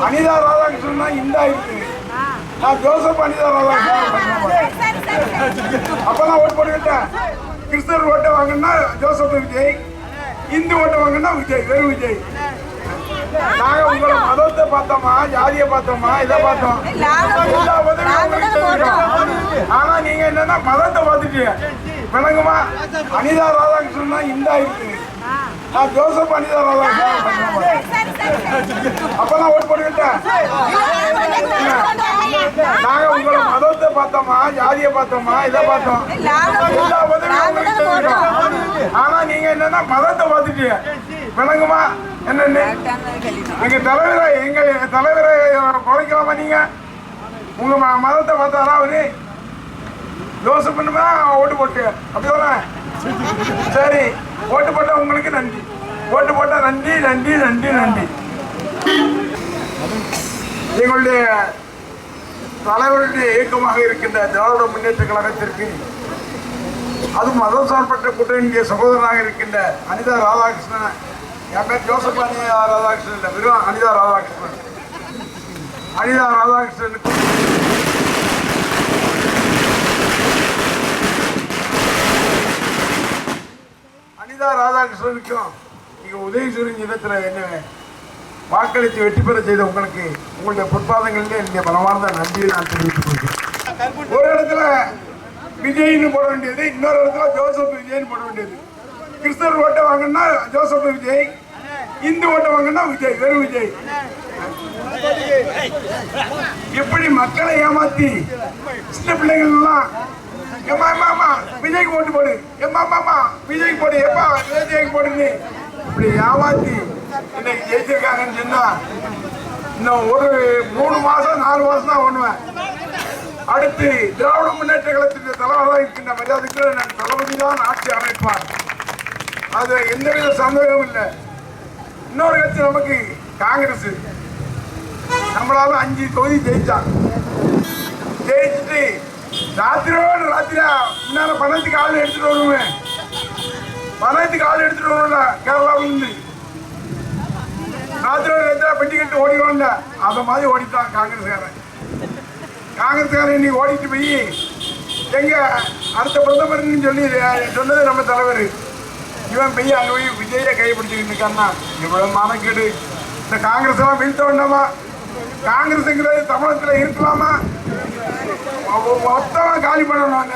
அனிதா ராதாகிருஷ்ணன் இந்த இருக்கு. நான் ஜோசப் அனிதா ராதாகிருஷ்ணன் அப்பதான் ஓட்டு போட்டுக்கிட்டேன். கிறிஸ்தவர் ஓட்டை வாங்கினா ஜோசப் விஜய், இந்து ஓட்டை வாங்கினா விஜய், வெறும் விஜய். நாங்க உங்களை மதத்தை பார்த்தோமா, ஜாதியை பார்த்தோமா, இதை பார்த்தோம். எல்லா உதவியும் உங்களுக்கு தெரியும். ஆனா நீங்க என்னன்னா மதத்தை பார்த்துட்டீங்க. விளங்குமா? அனிதா ராதாகிருஷ்ணன் இந்த இருக்கு. நான் ஜோசப் அனிதா ராதாகிருஷ்ணன் அப்பதான் ஓட்டு போட்டுக்கிட்டேன். நாங்க உங்களை மதத்தை பார்த்தோமா, ஜாதியை பார்த்தோமா, இதை பார்த்தோம். எல்லா உதவியும் உங்களுக்கு தெரியும். ஆனா நீங்க என்னன்னா மதத்தை பார்த்துட்டீங்க. விளங்குமா? என்னன்னு எங்க தலைவரை குறைக்கலாமா? நீங்க உங்க மதத்தை பார்த்தாரா அவரு? ஜோசப் ஓட்டு போட்டு அப்படிதானே? சரி, ஓட்டு போட்டா உங்களுக்கு நன்றி. ஓட்டு போட்டா நன்றி நன்றி நன்றி நன்றி. எங்களுடைய தலைவருடைய இயக்கமாக இருக்கின்ற திராவிட முன்னேற்ற கழகத்திற்கு, அதுவும் மதம் சார்பற்ற கூட்டணியுடைய சகோதரனாக இருக்கின்ற அனிதா ராதாகிருஷ்ணன், என் பேர் ஜோசப் அனிதா ராதாகிருஷ்ணன் இல்லை, வெறும் அனிதா ராதாகிருஷ்ணன். அனிதா ராதாகிருஷ்ணனுக்கு ராதாகிருஷ்ணனுக்கும் நீங்க உதயசூரியன் தினத்தில் என்ன வாக்களித்து வெற்றி பெற செய்த உங்களுக்கு உங்களுடைய பொற்பாதங்களிலே என்னுடைய மனமார்ந்த நன்றியை நான் தெரிவித்துக் கொள்கிறேன். ஒரு இடத்துல விஜய்னு போட வேண்டியது, இன்னொரு இடத்துல ஜோசப் விஜய்னு போட வேண்டியது. கிறிஸ்தவர் ஓட்டை வாங்கினா ஜோசப் விஜய், இந்து ஓட்டை வாங்கினா விஜய், வெறும் விஜய். எப்படி மக்களை ஏமாத்தி சின்ன பிள்ளைகள் எல்லாம் விஜய்க்கு ஓட்டு போடு, விஜய்க்கு போடு, எப்பா விஜய்க்கு போடுன்னு இப்படி ஏமாத்தி இன்னைக்கு ஜெயிச்சிருக்காங்கன்னு சொன்னா, இன்னும் ஒரு 3 மாசம் 4 மாசம் தான் பண்ணுவேன். அடுத்து திராவிட முன்னேற்ற கழகத்தின் தலைவராக இருக்கின்ற மரியாதைக்கு நான் தளபதி தான் ஆட்சி அமைப்பார். அது எந்தவித சந்தேகமும் இல்லை. இன்னொரு கட்சி நமக்கு காங்கிரஸ், நம்மளால 5 தொகுதி ஜெயிச்சான். ஜெயிச்சுட்டு ராத்திரியோடு ராத்திரியா முன்னால பணத்துக்கு ஆள் எடுத்துட்டு வருவேன். பணத்துக்கு ஆள் எடுத்துட்டு வருவோம்ல கேரளாவில இருந்து. ராத்திரியோடு ராத்திரா பெட்டி கட்டு ஓடிடுவோம்ல, அதை மாதிரி ஓடிட்டான் காங்கிரஸ்காரன். காங்கிரஸ்காரன் இன்னைக்கு ஓடிட்டு போய் எங்க அடுத்த பிரதமர்னு சொல்லி சொன்னது நம்ம தலைவர். இவன் போய் அங்கே போய் விஜயை கைப்பிடிச்சுக்கிட்டு இருக்கான்னா இவ்வளவு மானக்கேடு. இந்த காங்கிரஸ் எல்லாம் வீழ்த்த வேண்டாமா? காங்கிரஸ்ங்கிறது தமிழகத்தில் இருக்கலாமா? காலி பண்ணணும்.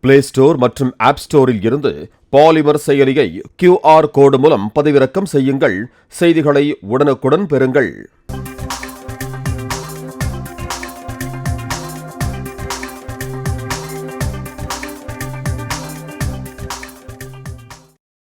பிளே ஸ்டோர் மற்றும் ஆப் ஸ்டோரில் இருந்து பாலிமர் செயலியை QR கோடு மூலம் பதிவிறக்கம் செய்யுங்கள். செய்திகளை உடனுக்குடன் பெறுங்கள்.